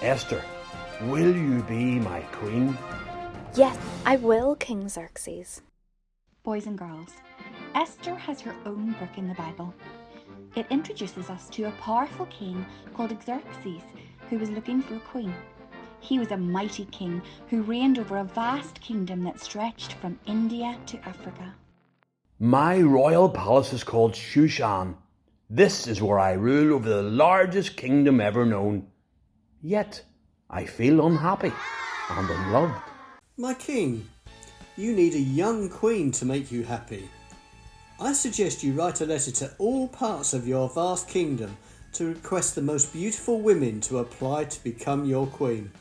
Esther, will you be my queen? Yes, I will, King Xerxes. Boys and girls, Esther has her own book in the Bible. It introduces us to a powerful king called Xerxes who was looking for a queen. He was a mighty king who reigned over a vast kingdom that stretched from India to Africa. My royal palace is called Shushan. This is where I rule over the largest kingdom ever known. Yet, I feel unhappy and unloved. My king, you need a young queen to make you happy. I suggest you write a letter to all parts of your vast kingdom to request the most beautiful women to apply to become your queen.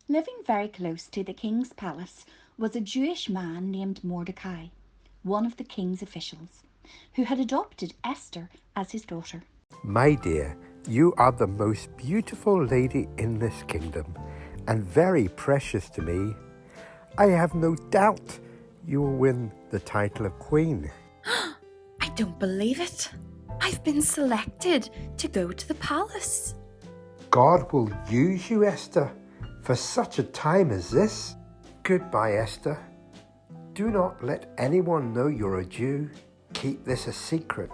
Living very close to the king's palace was a Jewish man named Mordecai, one of the king's officials, who had adopted Esther as his daughter. My dear, you are the most beautiful lady in this kingdom and very precious to me. I have no doubt you will win the title of queen. I don't believe it. I've been selected to go to the palace. God will use you, Esther, for such a time as this. Goodbye, Esther. Do not let anyone know you're a Jew. Keep this a secret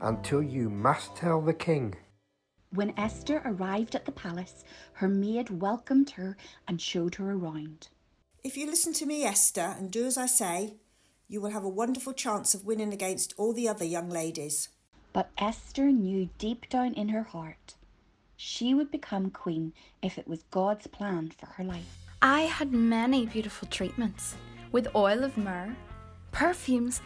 until you must tell the king. When Esther arrived at the palace, her maid welcomed her and showed her around. If you listen to me, Esther, and do as I say, you will have a wonderful chance of winning against all the other young ladies. But Esther knew deep down in her heart she would become queen if it was God's plan for her life. I had many beautiful treatments with oil of myrrh, perfumes,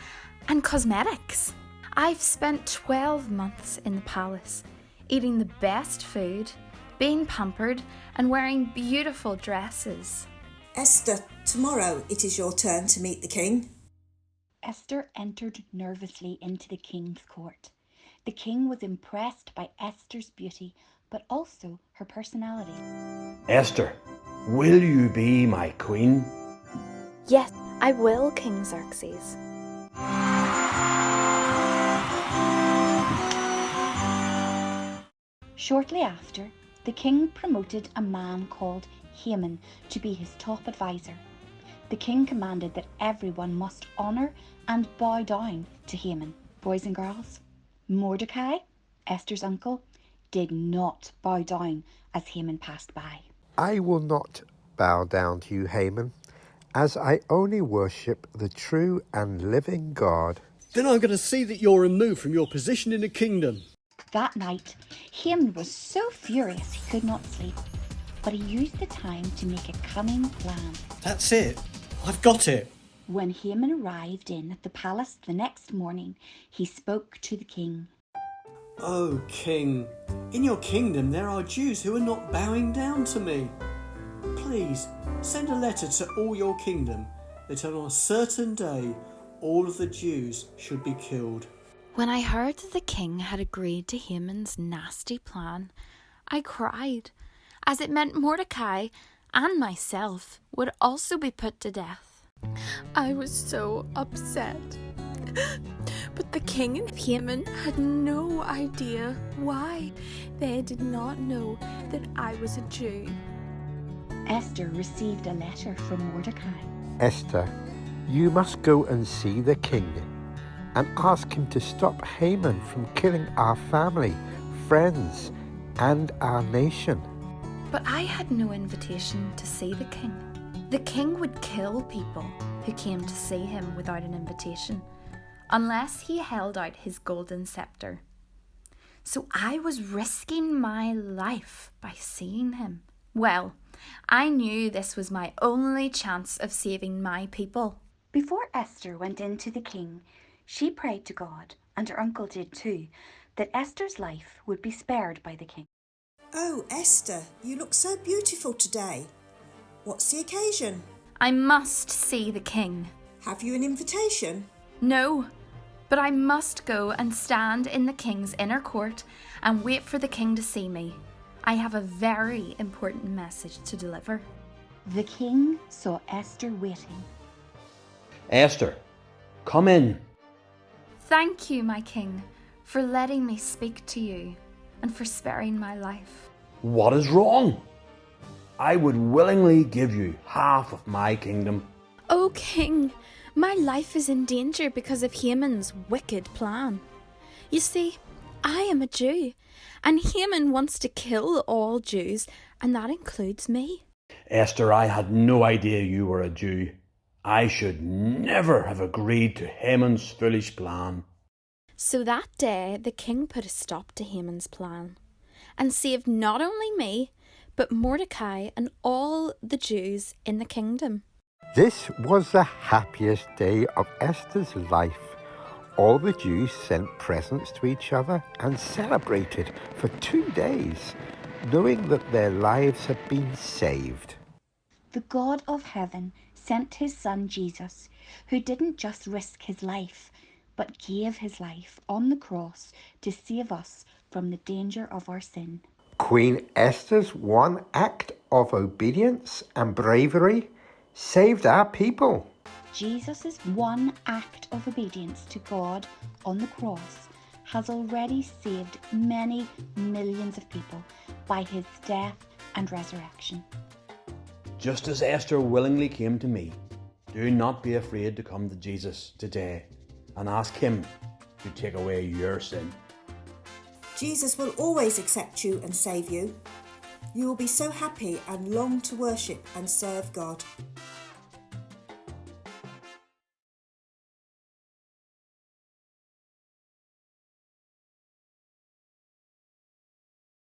and cosmetics. I've spent 12 months in the palace, eating the best food, being pampered, and wearing beautiful dresses. Esther, tomorrow it is your turn to meet the king. Esther entered nervously into the king's court. The king was impressed by Esther's beauty, but also her personality. Esther, will you be my queen? Yes, I will, King Xerxes. Shortly after, the king promoted a man called Haman to be his top advisor. The king commanded that everyone must honour and bow down to Haman. Boys and girls, Mordecai, Esther's uncle, did not bow down as Haman passed by. I will not bow down to you, Haman, as I only worship the true and living God. Then I'm going to see that you're removed from your position in the kingdom. That night, Haman was so furious he could not sleep, but he used the time to make a cunning plan. That's it. I've got it. When Haman arrived in at the palace the next morning, he spoke to the king. Oh, king, in your kingdom there are Jews who are not bowing down to me. Please, send a letter to all your kingdom that on a certain day all of the Jews should be killed. When I heard that the king had agreed to Haman's nasty plan, I cried, as it meant Mordecai and myself would also be put to death. I was so upset. But the king and Haman had no idea why. They did not know that I was a Jew. Esther received a letter from Mordecai. Esther, you must go and see the king and ask him to stop Haman from killing our family, friends, and our nation. But I had no invitation to see the king. The king would kill people who came to see him without an invitation, unless he held out his golden scepter. So I was risking my life by seeing him. Well, I knew this was my only chance of saving my people. Before Esther went in to the king, she prayed to God, and her uncle did too, that Esther's life would be spared by the king. Oh, Esther, you look so beautiful today. What's the occasion? I must see the king. Have you an invitation? No, but I must go and stand in the king's inner court and wait for the king to see me. I have a very important message to deliver. The king saw Esther waiting. Esther, come in. Thank you, my king, for letting me speak to you and for sparing my life. What is wrong? I would willingly give you half of my kingdom. O King, my life is in danger because of Haman's wicked plan. You see, I am a Jew, and Haman wants to kill all Jews, and that includes me. Esther, I had no idea you were a Jew. I should never have agreed to Haman's foolish plan. So that day the king put a stop to Haman's plan, and saved not only me, but Mordecai and all the Jews in the kingdom. This was the happiest day of Esther's life. All the Jews sent presents to each other and celebrated for 2 days, knowing that their lives had been saved. The God of heaven sent his son Jesus, who didn't just risk his life, but gave his life on the cross to save us from the danger of our sin. Queen Esther's one act of obedience and bravery saved our people. Jesus' one act of obedience to God on the cross has already saved many millions of people by his death and resurrection. Just as Esther willingly came to me, do not be afraid to come to Jesus today and ask him to take away your sin. Jesus will always accept you and save you. You will be so happy and long to worship and serve God.